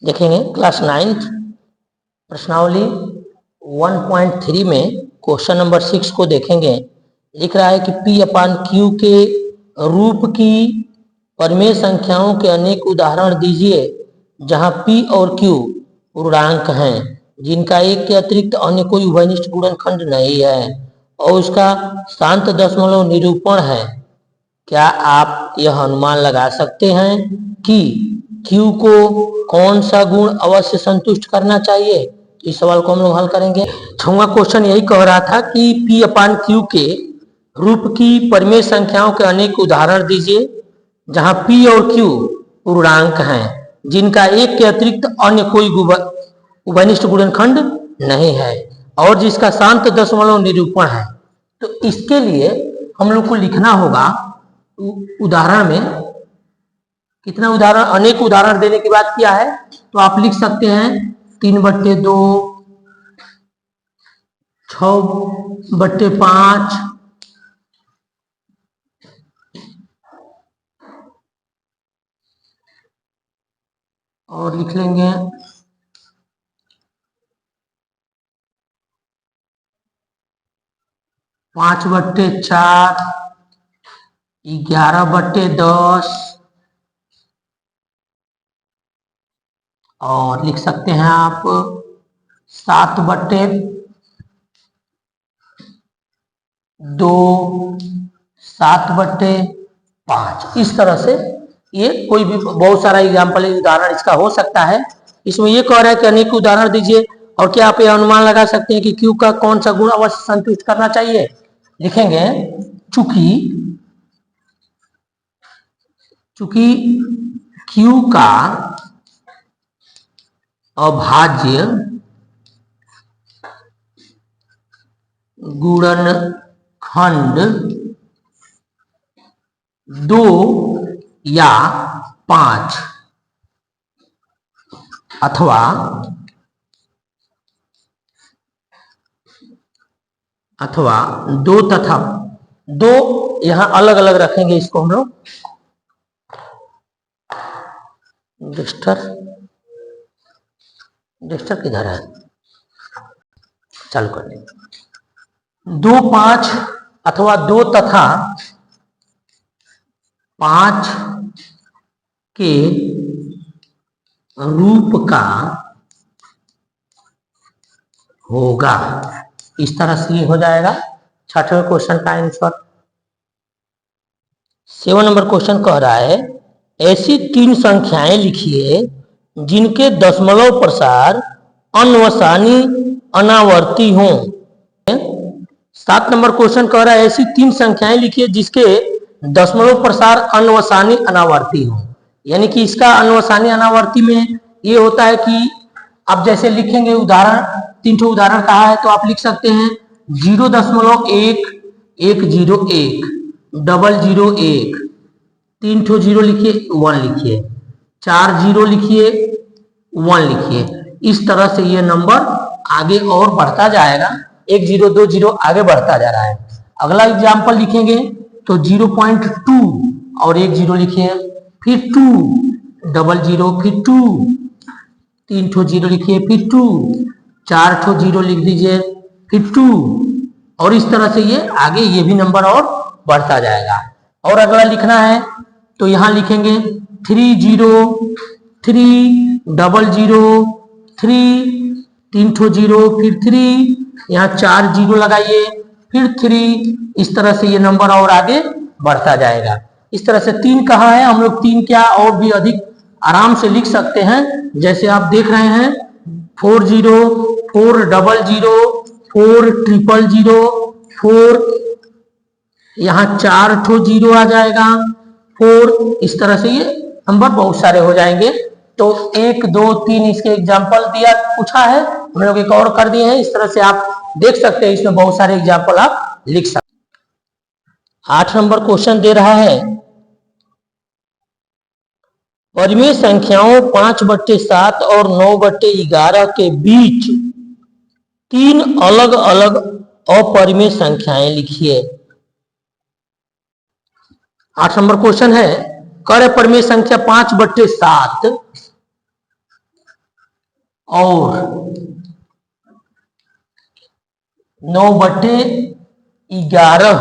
देखेंगे class 9th प्रश्नावली 1.3 में क्वेश्चन नंबर 6 को देखेंगे। लिख रहा है कि P अपान Q के रूप की परिमेय संख्याओं के अनेक उदाहरण दीजिए जहां P और Q पूर्णांक हैं जिनका एक के अतिरिक्त अन्य कोई उभयनिष्ठ गुणनखंड नहीं है और उसका शांत दशमलव निरूपण है। क्या आप यह अनुमान लगा सकते हैं कि Q को कौन सा गुण अवश्य संतुष्ट करना चाहिए? इस सवाल को हम लोग हल करेंगे। छठवां क्वेश्चन यही कह रहा था कि P अपान Q के रूप की परिमेय संख्याओं के अनेक उदाहरण दीजिए जहां P और Q पूर्णांक हैं जिनका एक के अतिरिक्त अन्य कोई उभयनिष्ठ गुणनखंड नहीं है और जिसका शांत दशमलव निरूपण है। तो इसके लिए हम लोग को लिखना होगा उदाहरण में कितना उदाहरण, अनेक उदाहरण देने के बाद क्या है तो आप लिख सकते हैं 3/2, 6/5, और लिख लेंगे 5/4, 11/10 और लिख सकते हैं आप 7/2, 7/5। इस तरह से ये कोई भी बहुत सारा एग्जाम्पल उदाहरण इसका हो सकता है। इसमें ये कह रहा है कि अनेक उदाहरण दीजिए और क्या आप ये अनुमान लगा सकते हैं कि Q का कौन सा गुण अवश्य संतुष्ट करना चाहिए? लिखेंगे चूंकि Q का अभाज्य गुणनखंड 2 या 5 अथवा 2 तथा 2, यहां अलग अलग रखेंगे इसको हम लोग। डिस्टर किधर है? चालू कर देंगे 2, 5 अथवा 2 तथा 5 के रूप का होगा। इस तरह से ये हो जाएगा छठवें क्वेश्चन का आंसर। 7 नंबर क्वेश्चन कह रहा है ऐसी 3 संख्याएं लिखिए जिनके दशमलव प्रसार अन्वसानी अनावर्ती हों। 7 नंबर क्वेश्चन कह रहा है ऐसी 3 संख्याएं लिखिए जिसके दशमलव प्रसार अन्वसानी अनावर्ती हो। यानी कि इसका अन्वसानी अनावर्ती में ये होता है कि आप जैसे लिखेंगे उदाहरण, 3 उदाहरण कहा है तो आप लिख सकते हैं 0.1, 101, 001, 3 0 लिखिए, 1 लिखिए, 4 0 लिखिए, 1 लिखिए। इस तरह से ये नंबर आगे और बढ़ता जाएगा, 1 0 2 0 आगे बढ़ता जा रहा है। अगला एग्जाम्पल लिखेंगे तो 0.2 और 1 0 लिखिए, फिर 2, 0 फिर 2, 3 0 लिखिए, फिर 2, 4 0 लिख दीजिए, फिर 2, और इस तरह से ये आगे ये भी नंबर और बढ़ता जाएगा। और अगला लिखना है तो यहां लिखेंगे 3 0, 3, 0 3, 3 0, फिर 3, यहाँ 4 0 लगाइए, फिर 3, इस तरह से ये नंबर और आगे बढ़ता जाएगा। इस तरह से 3 कहा है, हम लोग 3 क्या और भी अधिक आराम से लिख सकते हैं। जैसे आप देख रहे हैं 4 0, 4 0 4 0 4, यहाँ 4 0 आ जाएगा, 4, इस तरह से ये नंबर बहुत सारे हो जाएंगे। तो 1 2 3 इसके एग्जाम्पल दिया पूछा है, हम लोग एक और कर दिए हैं। इस तरह से आप देख सकते हैं, इसमें बहुत सारे एग्जाम्पल आप लिख सकते हैं। 8 नंबर क्वेश्चन दे रहा है परिमेय संख्याओं 5/7 और 9/11 के बीच 3 अलग अलग अपरिमेय संख्याएं लिखिए। 8 नंबर क्वेश्चन है कर परिमेय संख्या 5/7 और 9/11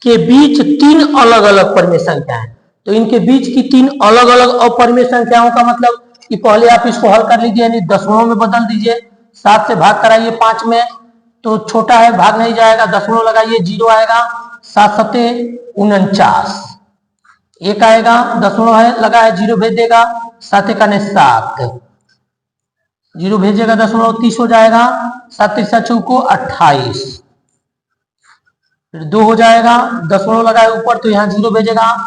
के बीच तीन अलग अलग परिमेय संख्याएं। तो इनके बीच की तीन अलग अलग अपरिमेय संख्याओं का मतलब कि पहले आप इसको हल कर लीजिए, यानी दशमलव में बदल दीजिए। 7 से भाग कराइए 5 में, तो छोटा है भाग नहीं जाएगा, दशमलव लगाइए 0 आएगा। 7 सते 49, एक आएगा, दशमलव है लगा है 0 भेज देगा, 7 एकाने 7, 0 भेजेगा दशमलव 30 हो जाएगा। 7 तिरछा चौको 28, फिर 2 हो जाएगा, दशमलव लगाए ऊपर तो यहाँ 0 भेजेगा,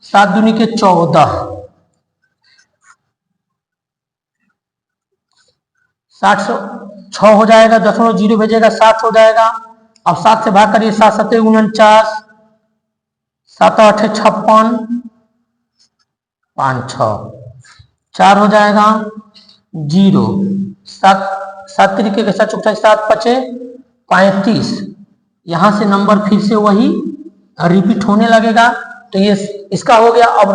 7 दूनी के 14, 6 हो जाएगा, दशमलव 0 भेजेगा 7 हो जाएगा। अब 7 से भाग करिए, 7 सते 49, 7 8 56, 5 6, 4 हो जाएगा 0, 7 तरीके के 7 7 पचे 35। यहां से नंबर फिर से वही रिपीट होने लगेगा। तो ये इसका हो गया। अब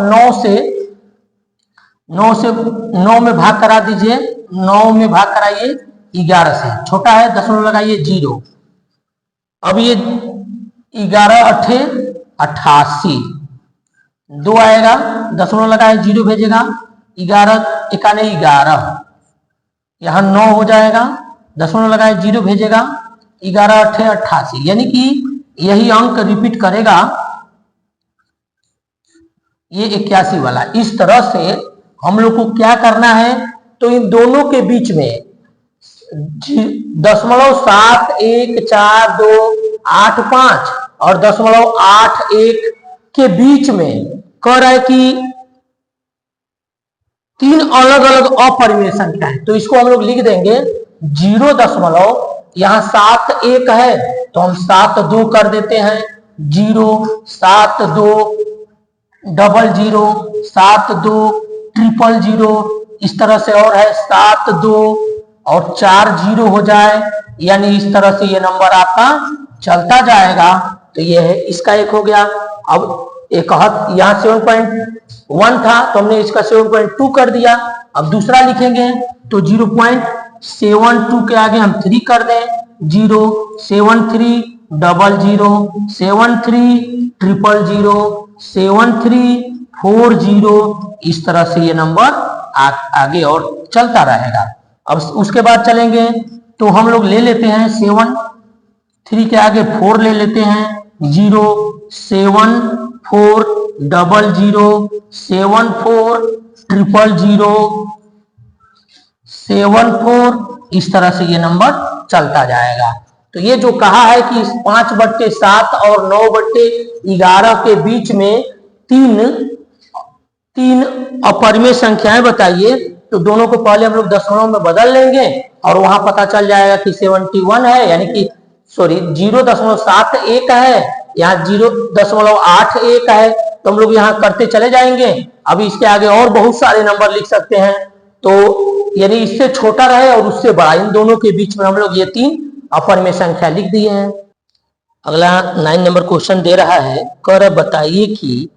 9 में भाग करा दीजिए, 9 में भाग कराइए 11 से, छोटा है दशमलव लगाइए 0। अब ये 11 8 88, 2 आएगा, दशमलव लगाए 0 भेजेगा, 11 एकाने 11, यहाँ 9 हो जाएगा, दशमलव लगाए 0 भेजेगा, 11 8 88, यानी कि यही अंक रिपीट करेगा, ये 81 वाला। इस तरह से हम लोग को क्या करना है, तो इन दोनों के बीच में 0.714285 और 0.81 के बीच में कह रहा है कि तीन अलग अलग अपरिमेय संख्या है। तो इसको हम लोग लिख देंगे 0. यहाँ 7 1 है तो हम 7 2 कर देते हैं, 0 7 2 00 7 2 000, इस तरह से और है 7 2 और 4 0 हो जाए, यानी इस तरह से ये नंबर आपका चलता जाएगा। तो ये है, इसका एक हो गया। अब एक यहाँ 7.1 था तो हमने इसका 7.2 कर दिया। अब दूसरा लिखेंगे तो 0.72 के आगे हम 3 कर दें, 0 73 00 73 000 73 40, इस तरह से ये नंबर आगे और चलता रहेगा। अब उसके बाद चलेंगे तो हम लोग ले लेते हैं 7 3 के आगे 4 ले लेते हैं, 0 7 4 00 74 000 74, इस तरह से ये नंबर चलता जाएगा। तो ये जो कहा है कि 5/7 और 9/11 के बीच में तीन अपरिमेय संख्याएं बताइए, तो दोनों को पहले हम लोग दशमलव में बदल लेंगे और वहां पता चल जाएगा कि 71 है, यानी कि 0.71 है, यहाँ 0.81 है, तो हम लोग यहाँ करते चले जाएंगे। अभी इसके आगे और बहुत सारे नंबर लिख सकते हैं, तो यानी इससे छोटा रहे और उससे बड़ा, इन दोनों के बीच में हम लोग ये 3 अपरिमेय संख्या लिख दिए हैं। अगला 9 नंबर क्वेश्चन दे रहा है, कर बताइए कि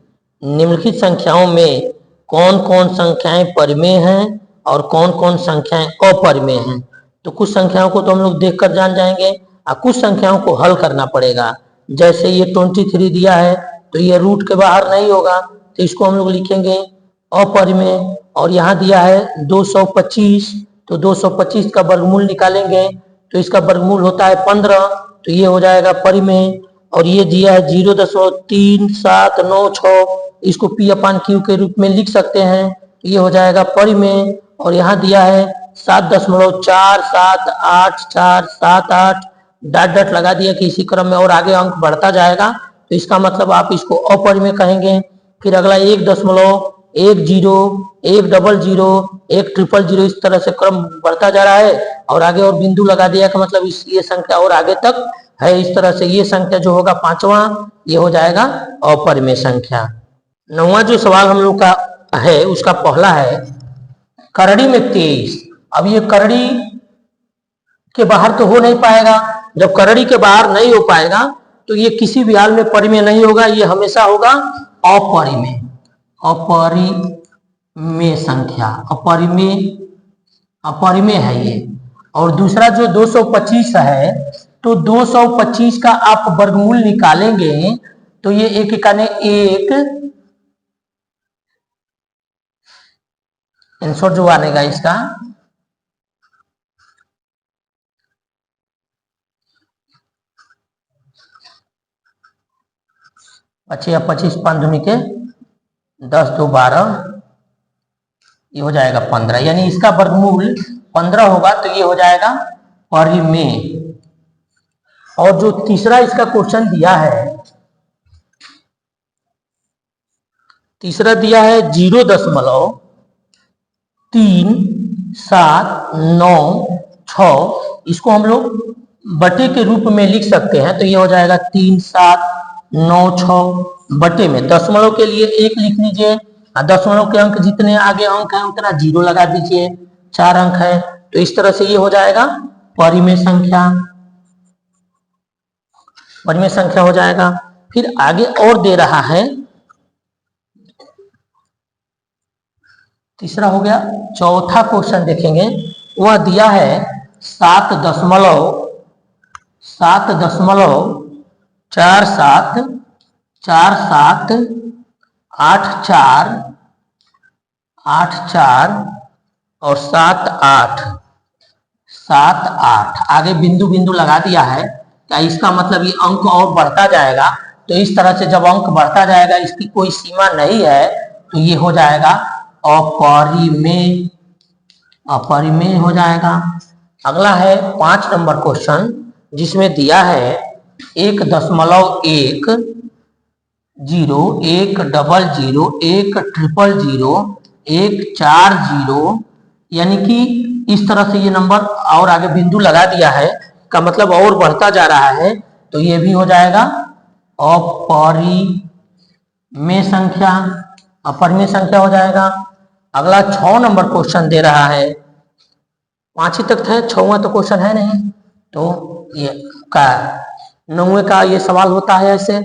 निम्नलिखित संख्याओं में कौन कौन संख्याएं परिमेय हैं और कौन कौन संख्याएं अपरिमेय हैं। तो कुछ संख्याओं को तो हम लोग देखकर जान जाएंगे और कुछ संख्याओं को हल करना पड़ेगा। जैसे ये 23 दिया है तो ये रूट के बाहर नहीं होगा, तो इसको हम लोग लिखेंगे अपरिमेय। और यहाँ दिया है 225, तो 225 का वर्गमूल निकालेंगे तो इसका वर्गमूल होता है 15, तो ये हो जाएगा परिमेय। और ये दिया है 0.3796, इसको P/Q के रूप में लिख सकते हैं, तो ये हो जाएगा परिमेय। और यहाँ दिया है 7.478478, डॉट डॉट लगा दिया कि इसी क्रम में और आगे अंक बढ़ता जाएगा, तो इसका मतलब आप इसको अपरिमेय कहेंगे। फिर अगला 1.10 100 100 इस तरह से क्रम बढ़ता जा रहा है और आगे और बिंदु लगा दिया का मतलब ये संख्या और आगे तक है। इस तरह से ये संख्या जो होगा 5वां, ये हो जाएगा अपरिमेय संख्या। 9वां जो सवाल हम लोग का है उसका पहला है, करड़ी में 23। अब ये करड़ी के बाहर तो हो नहीं पाएगा, जब करड़ी के बाहर नहीं हो पाएगा तो ये किसी भी हाल में परिमेय नहीं होगा, ये हमेशा होगा अपरिमेय। अपरिमेय संख्या, अपरिमेय अपरिमेय है ये। और दूसरा जो 225 है, तो 225 का आप वर्गमूल निकालेंगे तो ये एक इकाने एक, आंसर जो आनेगा इसका 25 या 25 पाँच दूनी के 10 2 12, ये हो जाएगा 15, यानी इसका वर्गमूल 15 होगा तो ये हो जाएगा परिमेय। और जो तीसरा इसका क्वेश्चन दिया है, तीसरा दिया है 0.37996, इसको हम लोग बटे के रूप में लिख सकते हैं, तो ये हो जाएगा 3796 बटे में दशमलव के लिए एक लिख लीजिए, दशमलव के अंक जितने आगे अंक है उतना जीरो लगा दीजिए, 4 अंक है, तो इस तरह से ये हो जाएगा परिमेय संख्या, परिमेय संख्या हो जाएगा। फिर आगे और दे रहा है, तीसरा हो गया। चौथा क्वेश्चन देखेंगे, वह दिया है 7.47478484 और 7878, आगे बिंदु बिंदु लगा दिया है, क्या इसका मतलब ये अंक और बढ़ता जाएगा, तो इस तरह से जब अंक बढ़ता जाएगा, इसकी कोई सीमा नहीं है, तो ये हो जाएगा अपरिमेय, अपरिमेय हो जाएगा। अगला है 5 नंबर क्वेश्चन, जिसमें दिया है 1.10 100 100 140 यानी कि इस तरह से ये नंबर और आगे बिंदु लगा दिया है, का मतलब और बढ़ता जा रहा है, तो ये भी हो जाएगा अपरिमेय संख्या, अपरिमेय संख्या हो जाएगा। अगला 6 नंबर क्वेश्चन दे रहा है, 5 ही तक है, 6वां तो क्वेश्चन है नहीं, तो ये का 9वें का ये सवाल होता है ऐसे।